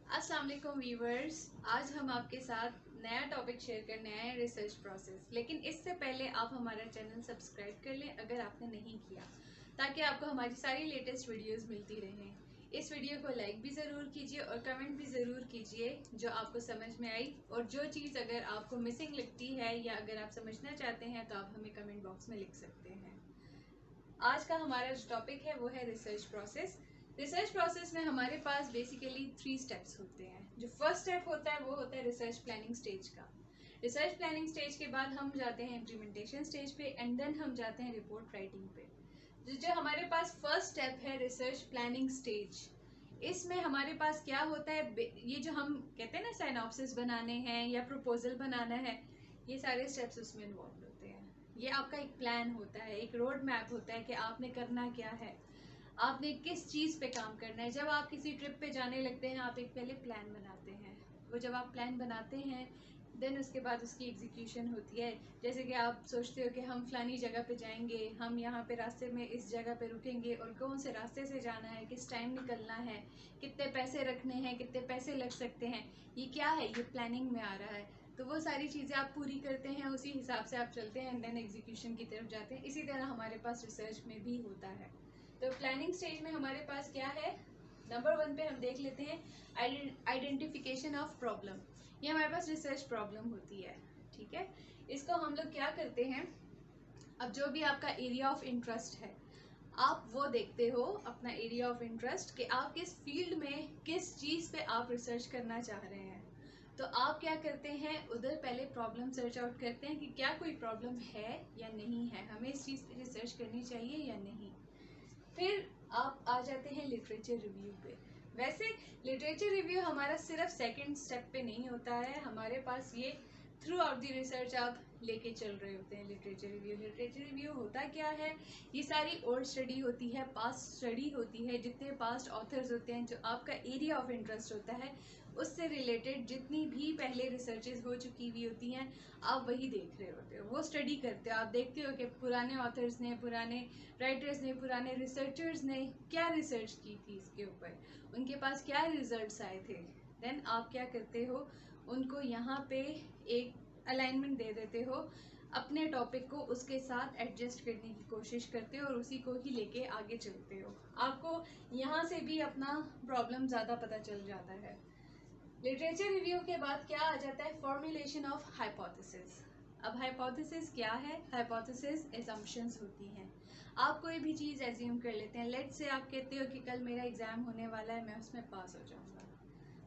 अस्सलाम वालेकुम व्यूवर्स। आज हम आपके साथ नया टॉपिक शेयर करने आए हैं, रिसर्च प्रोसेस। लेकिन इससे पहले आप हमारा चैनल सब्सक्राइब कर लें अगर आपने नहीं किया, ताकि आपको हमारी सारी लेटेस्ट वीडियोस मिलती रहें। इस वीडियो को लाइक भी ज़रूर कीजिए और कमेंट भी ज़रूर कीजिए जो आपको समझ में आई, और जो चीज़ अगर आपको मिसिंग लगती है या अगर आप समझना चाहते हैं तो आप हमें कमेंट बॉक्स में लिख सकते हैं। आज का हमारा जो टॉपिक है वो है रिसर्च प्रोसेस। रिसर्च प्रोसेस में हमारे पास बेसिकली 3 स्टेप्स होते हैं। जो फर्स्ट स्टेप होता है वो होता है रिसर्च प्लानिंग स्टेज का। रिसर्च प्लानिंग स्टेज के बाद हम जाते हैं इम्प्लीमेंटेशन स्टेज पे, एंड देन हम जाते हैं रिपोर्ट राइटिंग पे। जो हमारे पास फर्स्ट स्टेप है रिसर्च प्लानिंग स्टेज, इसमें हमारे पास क्या होता है, ये जो हम कहते हैं ना साइनॉप्सिस बनाने हैं या प्रपोजल बनाना है, ये सारे स्टेप्स उसमें इन्वॉल्व होते हैं। ये आपका एक प्लान होता है, एक रोड मैप होता है कि आपने करना क्या है, आपने किस चीज़ पे काम करना है। जब आप किसी ट्रिप पे जाने लगते हैं आप एक पहले प्लान बनाते हैं। वो जब आप प्लान बनाते हैं देन उसके बाद उसकी एग्जीक्यूशन होती है। जैसे कि आप सोचते हो कि हम फलानी जगह पे जाएंगे, हम यहाँ पे रास्ते में इस जगह पे रुकेंगे और कौन से रास्ते से जाना है, किस टाइम निकलना है, कितने पैसे रखने हैं, कितने पैसे लग सकते हैं, ये क्या है, ये प्लानिंग में आ रहा है। तो वो सारी चीज़ें आप पूरी करते हैं, उसी हिसाब से आप चलते हैं एंड देन एग्जीक्यूशन की तरफ जाते हैं। इसी तरह हमारे पास रिसर्च में भी होता है। तो प्लानिंग स्टेज में हमारे पास क्या है, नंबर 1 पे हम देख लेते हैं आइडेंटिफिकेशन ऑफ प्रॉब्लम। ये हमारे पास रिसर्च प्रॉब्लम होती है, ठीक है। इसको हम लोग क्या करते हैं, अब जो भी आपका एरिया ऑफ इंटरेस्ट है आप वो देखते हो, अपना एरिया ऑफ इंटरेस्ट, कि आप किस फील्ड में किस चीज़ पे आप रिसर्च करना चाह रहे हैं। तो आप क्या करते हैं, उधर पहले प्रॉब्लम सर्च आउट करते हैं कि क्या कोई प्रॉब्लम है या नहीं है, हमें इस चीज़ पे रिसर्च करनी चाहिए या नहीं। फिर आप आ जाते हैं लिटरेचर रिव्यू पे। वैसे लिटरेचर रिव्यू हमारा सिर्फ सेकंड स्टेप पे नहीं होता है, हमारे पास ये थ्रू आउट दी रिसर्च आप लेके चल रहे होते हैं। लिटरेचर रिव्यू होता क्या है, ये सारी ओल्ड स्टडी होती है, पास्ट स्टडी होती है, जितने पास्ट ऑथर्स होते हैं, जो आपका एरिया ऑफ इंटरेस्ट होता है उससे रिलेटेड जितनी भी पहले रिसर्चेज हो चुकी हुई होती हैं आप वही देख रहे होते हो, वो स्टडी करते हो। आप देखते हो कि पुराने ऑथर्स ने, पुराने राइटर्स ने, पुराने रिसर्चर्स ने क्या रिसर्च की थी इसके ऊपर, उनके पास क्या रिजल्ट्स आए थे। देन आप क्या करते हो, उनको यहाँ पे एक अलाइनमेंट दे देते हो, अपने टॉपिक को उसके साथ एडजस्ट करने की कोशिश करते हो और उसी को ही लेके आगे चलते हो। आपको यहाँ से भी अपना प्रॉब्लम ज़्यादा पता चल जाता है। लिटरेचर रिव्यू के बाद क्या आ जाता है, फॉर्मुलेशन ऑफ हाइपोथेसिस। अब हाइपोथेसिस क्या है, हाइपोथेसिस एजम्पशंस होती हैं। आप कोई भी चीज़ एज्यूम कर लेते हैं। लेट्स से आप कहते हो कि कल मेरा एग्ज़ाम होने वाला है, मैं उसमें पास हो जाऊंगा,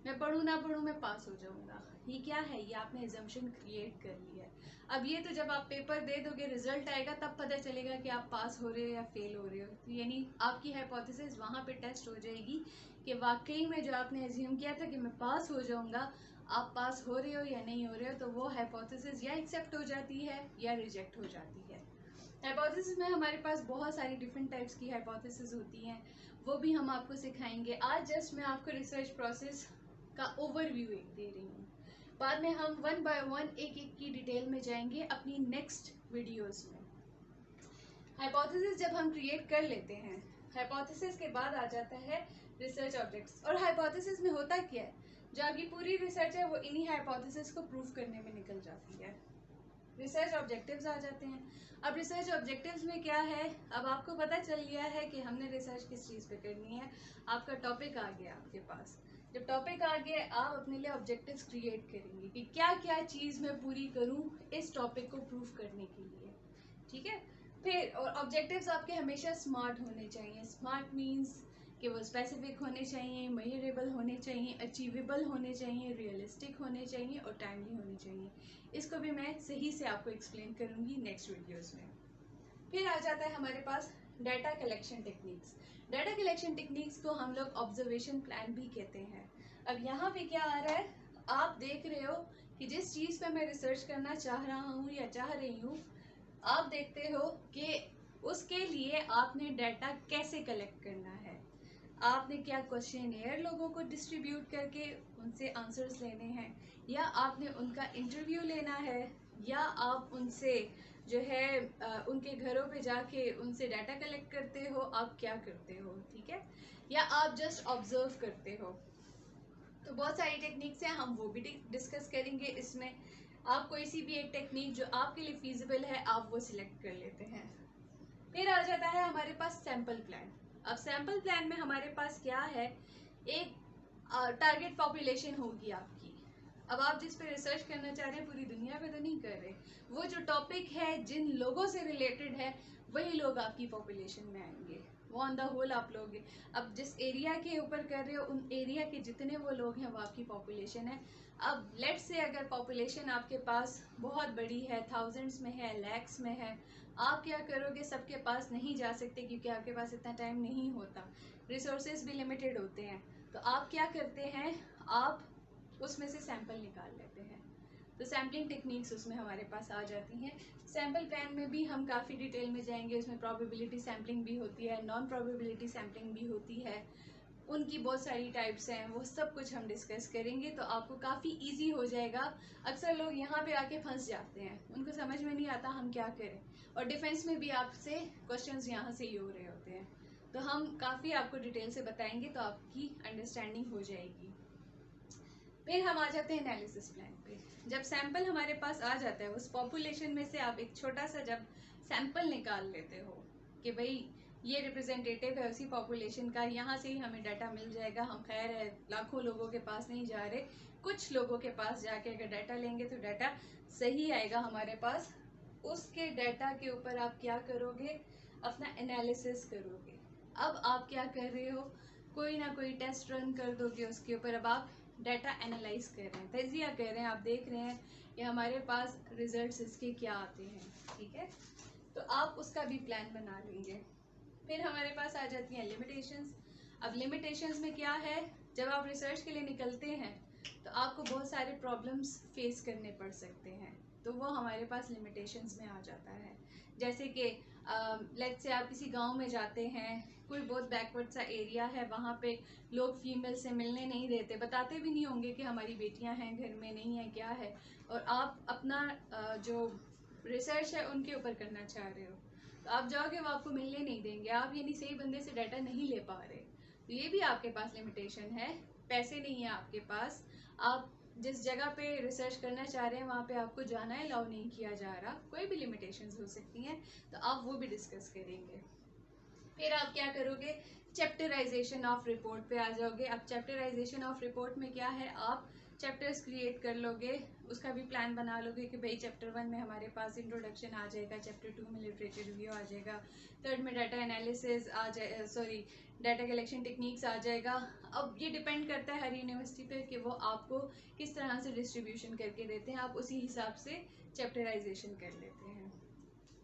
मैं पढ़ूँ ना पढ़ूँ मैं पास हो जाऊंगा। ये क्या है, ये आपने एजम्पशन क्रिएट कर लिया है। अब ये तो जब आप पेपर दे दोगे, रिजल्ट आएगा, तब पता चलेगा कि आप पास हो रहे हो या फेल हो रहे हो। तो यानी आपकी हाइपोथेसिस वहाँ पे टेस्ट हो जाएगी कि वाकई में जो आपने एज्यूम किया था कि मैं पास हो जाऊंगा, आप पास हो रहे हो या नहीं हो रहे हो। तो वो हाइपोथेसिस या एक्सेप्ट हो जाती है या रिजेक्ट हो जाती है। हाइपोथेसिस में हमारे पास बहुत सारी डिफरेंट टाइप्स की हाइपोथेसिस होती हैं, वो भी हम आपको सिखाएंगे। आज जस्ट मैं आपको रिसर्च प्रोसेस का ओवरव्यू एक दे रही हूँ, बाद में हम 1 बाय 1 एक एक की डिटेल में जाएंगे अपनी नेक्स्ट वीडियोस में। हाइपोथेसिस जब हम क्रिएट कर लेते हैं, हाइपोथेसिस के बाद आ जाता है रिसर्च ऑब्जेक्ट्स। और हाइपोथेसिस में होता क्या है, जो आपकी पूरी रिसर्च है वो इन्हीं हाइपोथेसिस को प्रूव करने में निकल जाती है। रिसर्च ऑब्जेक्टिव्स आ जाते हैं। अब रिसर्च ऑब्जेक्टिव्स में क्या है, अब आपको पता चल गया है कि हमने रिसर्च किस चीज़ पे करनी है, आपका टॉपिक आ गया आपके पास। जब टॉपिक आ गया आप अपने लिए ऑब्जेक्टिव्स क्रिएट करेंगे कि क्या क्या चीज़ मैं पूरी करूं इस टॉपिक को प्रूव करने के लिए, ठीक है। फिर और ऑब्जेक्टिव्स आपके हमेशा स्मार्ट होने चाहिए। स्मार्ट मीन्स कि वो स्पेसिफिक होने चाहिए, मेजरेबल होने चाहिए, अचीवेबल होने चाहिए, रियलिस्टिक होने चाहिए और टाइमली होने चाहिए। इसको भी मैं सही से आपको एक्सप्लेन करूंगी नेक्स्ट वीडियोस में। फिर आ जाता है हमारे पास data collection techniques. Data collection techniques को हम लोग ऑब्जर्वेशन प्लान भी कहते हैं। अब यहाँ पे क्या आ रहा है, आप देख रहे हो कि जिस चीज़ पे मैं रिसर्च करना चाह रहा हूँ या चाह रही हूँ, आप देखते हो कि उसके लिए आपने डाटा कैसे कलेक्ट करना है। आपने क्या क्वेश्चनेयर लोगों को डिस्ट्रीब्यूट करके उनसे आंसर्स लेने हैं, या आपने उनका इंटरव्यू लेना है, या आप उनसे जो है उनके घरों पे जाके उनसे डाटा कलेक्ट करते हो, आप क्या करते हो, ठीक है, या आप जस्ट ऑब्जर्व करते हो। तो बहुत सारी टेक्निक्स हैं, हम वो भी डिस्कस करेंगे इसमें। आप कोई सी भी एक टेक्निक जो आपके लिए फीजिबल है आप वो सिलेक्ट कर लेते हैं। फिर आ जाता है हमारे पास सैंपल प्लान। अब सैंपल प्लान में हमारे पास क्या है, एक टारगेट पॉपुलेशन होगी आपकी। अब आप जिस पे रिसर्च करना चाह रहे हैं पूरी दुनिया पे तो नहीं कर रहे, वो जो टॉपिक है जिन लोगों से रिलेटेड है वही लोग आपकी पॉपुलेशन में आएंगे, वो ऑन द होल आप लोग। अब जिस एरिया के ऊपर कर रहे हो उन एरिया के जितने वो लोग हैं वो आपकी पॉपुलेशन है। अब लेट्स से अगर पॉपुलेशन आपके पास बहुत बड़ी है, थाउजेंड्स में है, लैक्स में है, आप क्या करोगे, सबके पास नहीं जा सकते क्योंकि आपके पास इतना टाइम नहीं होता, रिसोर्सेज भी लिमिटेड होते हैं। तो आप क्या करते हैं, आप उसमें से सैंपल निकाल लेते हैं। तो सैम्पलिंग टेक्निक्स उसमें हमारे पास आ जाती हैं। सैम्पल प्लान में भी हम काफ़ी डिटेल में जाएंगे, उसमें प्रोबेबिलिटी सैम्पलिंग भी होती है, नॉन प्रोबेबिलिटी सैम्पलिंग भी होती है, उनकी बहुत सारी टाइप्स हैं, वो सब कुछ हम डिस्कस करेंगे। तो आपको काफ़ी इजी हो जाएगा। अक्सर लोग यहाँ पे आके फंस जाते हैं, उनको समझ में नहीं आता हम क्या करें, और डिफेंस में भी आपसे क्वेश्चंस यहाँ से ही हो रहे होते हैं। तो हम काफ़ी आपको डिटेल से बताएंगे तो आपकी अंडरस्टैंडिंग हो जाएगी। फिर हम आ जाते हैं एनालिसिस प्लान पे। जब सैंपल हमारे पास आ जाता है, उस पॉपुलेशन में से आप एक छोटा सा जब सैंपल निकाल लेते हो कि भाई ये रिप्रेजेंटेटिव है उसी पॉपुलेशन का, यहाँ से ही हमें डाटा मिल जाएगा, हम खैर है लाखों लोगों के पास नहीं जा रहे, कुछ लोगों के पास जाके अगर डाटा लेंगे तो डाटा सही आएगा हमारे पास। उसके डाटा के ऊपर आप क्या करोगे, अपना एनालिसिस करोगे। अब आप क्या कर रहे हो, कोई ना कोई टेस्ट रन कर दोगे उसके ऊपर। अब आप डाटा एनालाइज कर रहे हैं, तजिया कर रहे हैं, आप देख रहे हैं कि हमारे पास रिजल्ट्स इसके क्या आते हैं, ठीक है। तो आप उसका भी प्लान बना लेंगे। फिर हमारे पास आ जाती हैं लिमिटेशंस। अब लिमिटेशंस में क्या है, जब आप रिसर्च के लिए निकलते हैं तो आपको बहुत सारे प्रॉब्लम्स फेस करने पड़ सकते हैं, तो वो हमारे पास लिमिटेशंस में आ जाता है। जैसे कि लेट्स से आप किसी गांव में जाते हैं, कोई बहुत बैकवर्ड सा एरिया है, वहाँ पे लोग फीमेल से मिलने नहीं देते, बताते भी नहीं होंगे कि हमारी बेटियां हैं घर में, नहीं है क्या है, और आप अपना जो रिसर्च है उनके ऊपर करना चाह रहे हो, तो आप जाओगे वो आपको मिलने नहीं देंगे, आप यानी सही बंदे से डाटा नहीं ले पा रहे। तो ये भी आपके पास लिमिटेशन है। पैसे नहीं है आपके पास, आप जिस जगह पे रिसर्च करना चाह रहे हैं वहाँ पे आपको जाना है, अलाउ नहीं किया जा रहा, कोई भी लिमिटेशंस हो सकती हैं, तो आप वो भी डिस्कस करेंगे। फिर आप क्या करोगे, चैप्टराइजेशन ऑफ रिपोर्ट पे आ जाओगे। अब चैप्टराइजेशन ऑफ रिपोर्ट में क्या है, आप चैप्टर्स क्रिएट कर लोगे, उसका भी प्लान बना लोगे कि भाई चैप्टर 1 में हमारे पास इंट्रोडक्शन आ जाएगा, चैप्टर 2 में लिटरेचर रिव्यू आ जाएगा, थर्ड में डाटा एनालिसिस आ जाए, सॉरी डाटा कलेक्शन टेक्निक्स आ जाएगा। अब ये डिपेंड करता है हर यूनिवर्सिटी पे कि वो आपको किस तरह से डिस्ट्रीब्यूशन करके देते हैं, आप उसी हिसाब से चैप्टराइजेशन कर लेते हैं।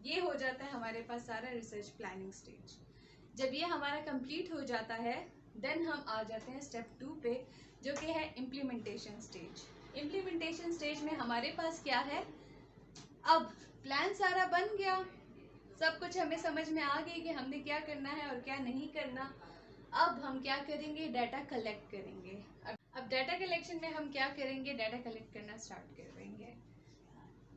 ये हो जाता है हमारे पास सारा रिसर्च प्लानिंग स्टेज। जब ये हमारा कंप्लीट हो जाता है देन हम आ जाते हैं स्टेप 2 पे, जो कि है इम्प्लीमेंटेशन स्टेज। इम्प्लीमेंटेशन स्टेज में हमारे पास क्या है, अब प्लान सारा बन गया, सब कुछ हमें समझ में आ गई कि हमने क्या करना है और क्या नहीं करना। अब हम क्या करेंगे, डाटा कलेक्ट करेंगे। अब डाटा कलेक्शन में हम क्या करेंगे, डाटा कलेक्ट करना स्टार्ट कर देंगे।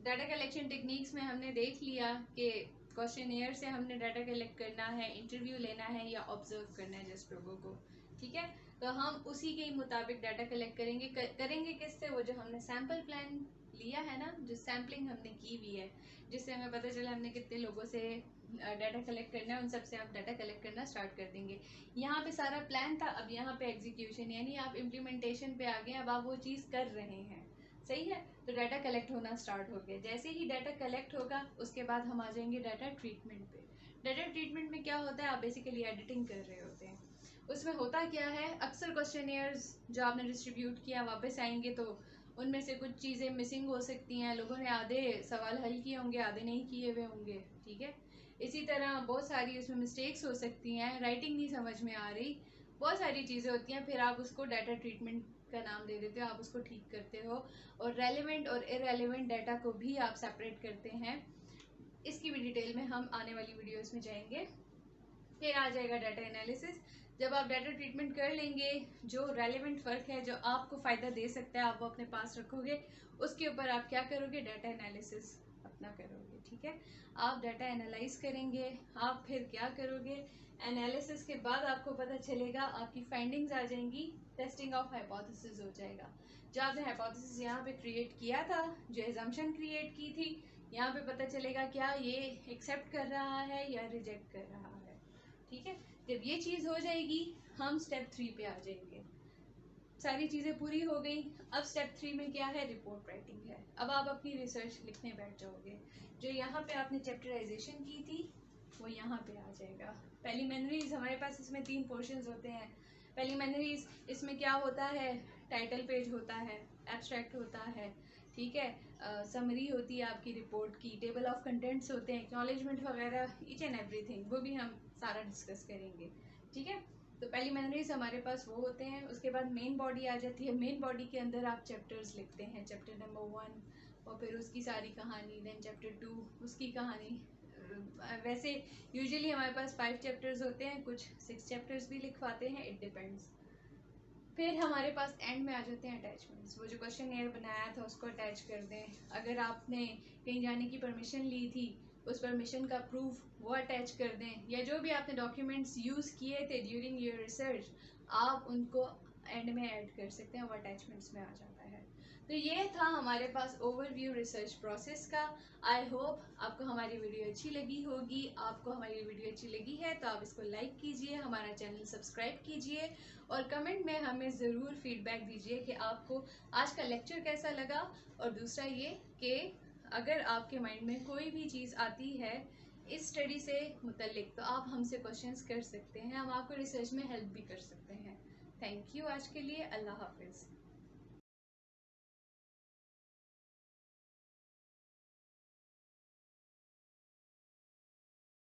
डाटा कलेक्शन टेक्निक्स में हमने देख लिया कि क्वेश्चनियर से हमने डाटा कलेक्ट करना है, इंटरव्यू लेना है या ऑब्जर्व करना है जिस लोगों को, ठीक है। तो हम उसी के मुताबिक डाटा कलेक्ट करेंगे। करेंगे किससे, वो जो हमने सैम्पल प्लान लिया है ना, जो सैम्पलिंग हमने की हुई है, जिससे हमें पता चला हमने कितने लोगों से डाटा कलेक्ट करना है, उन सब से आप डाटा कलेक्ट करना स्टार्ट कर देंगे। यहाँ पे सारा प्लान था, अब यहाँ पे एग्जीक्यूशन यानी आप इम्प्लीमेंटेशन पे आ गए, अब आप वो चीज़ कर रहे हैं, सही है। तो डाटा कलेक्ट होना स्टार्ट हो गया। जैसे ही डाटा कलेक्ट होगा उसके बाद हम आ जाएंगे डाटा ट्रीटमेंट पे। डाटा ट्रीटमेंट में क्या होता है, आप बेसिकली एडिटिंग कर रहे होते हैं। उसमें होता क्या है, अक्सर क्वेश्चनियर्स जो आपने डिस्ट्रीब्यूट किया वापस आएंगे तो उनमें से कुछ चीज़ें मिसिंग हो सकती हैं, लोगों ने आधे सवाल हल किए होंगे, आधे नहीं किए हुए होंगे, ठीक है। इसी तरह बहुत सारी उसमें मिस्टेक्स हो सकती हैं, राइटिंग नहीं समझ में आ रही, बहुत सारी चीज़ें होती हैं। फिर आप उसको डाटा ट्रीटमेंट का नाम दे देते हो, आप उसको ठीक करते हो, और रेलेवेंट और इरेलेवेंट डाटा को भी आप सेपरेट करते हैं। इसकी भी डिटेल में हम आने वाली वीडियोस में जाएंगे। फिर आ जाएगा डाटा एनालिसिस। जब आप डाटा ट्रीटमेंट कर लेंगे, जो रेलेवेंट फ़र्क है जो आपको फ़ायदा दे सकता है आप वो अपने पास रखोगे, उसके ऊपर आप क्या करोगे, डाटा एनालिसिस अपना करोगे, ठीक है। आप डाटा एनालाइज करेंगे, आप फिर क्या करोगे, एनालिसिस के बाद आपको पता चलेगा, आपकी फाइंडिंग्स आ जाएंगी, टेस्टिंग ऑफ हाइपोथेसिस हो जाएगा। जो आपने हाइपोथेसिस यहाँ पे क्रिएट किया था, जो एजम्पशन क्रिएट की थी, यहाँ पे पता चलेगा क्या ये एक्सेप्ट कर रहा है या रिजेक्ट कर रहा है, ठीक है। जब ये चीज़ हो जाएगी हम स्टेप 3 पे आ जाएंगे। सारी चीज़ें पूरी हो गई, अब स्टेप 3 में क्या है, रिपोर्ट राइटिंग है। अब आप अपनी रिसर्च लिखने बैठ जाओगे। जो यहाँ पे आपने चैप्टराइजेशन की थी वो यहाँ पे आ जाएगा। प्रीलिमिनरीज हमारे पास इसमें 3 पोर्शंस होते हैं। प्रीलिमिनरीज इसमें क्या होता है, टाइटल पेज होता है, एब्स्ट्रैक्ट होता है, ठीक है, समरी होती है आपकी रिपोर्ट की, टेबल ऑफ कंटेंट्स होते हैं, एक्नॉलेजमेंट वगैरह, ईच एंड एवरीथिंग, वो भी हम सारा डिस्कस करेंगे, ठीक है। तो प्रीलिमिनरीज हमारे पास वो होते हैं। उसके बाद मेन बॉडी आ जाती है। मेन बॉडी के अंदर आप चैप्टर्स लिखते हैं, चैप्टर नंबर 1 और फिर उसकी सारी कहानी, देन चैप्टर 2 उसकी कहानी। वैसे यूजुअली हमारे पास 5 चैप्टर्स होते हैं, कुछ 6 चैप्टर्स भी लिखवाते हैं, इट डिपेंड्स। फिर हमारे पास एंड में आ जाते हैं अटैचमेंट्स। वो जो क्वेश्चन बनाया था उसको अटैच कर दें। अगर आपने कहीं जाने की परमिशन ली थी, उस परमिशन का प्रूफ वो अटैच कर दें, या जो भी आपने डॉक्यूमेंट्स यूज़ किए थे ड्यूरिंग योर रिसर्च, आप उनको एंड में ऐड कर सकते हैं, वो अटैचमेंट्स में आ जाता है। तो ये था हमारे पास ओवरव्यू रिसर्च प्रोसेस का। आई होप आपको हमारी वीडियो अच्छी लगी होगी। आपको हमारी वीडियो अच्छी लगी है तो आप इसको लाइक कीजिए, हमारा चैनल सब्सक्राइब कीजिए और कमेंट में हमें ज़रूर फीडबैक दीजिए कि आपको आज का लेक्चर कैसा लगा। और दूसरा ये कि अगर आपके माइंड में कोई भी चीज़ आती है इस स्टडी से मुतल्लिक तो आप हमसे क्वेश्चंस कर सकते हैं, हम आपको रिसर्च में हेल्प भी कर सकते हैं। थैंक यू आज के लिए। अल्लाह हाफिज़।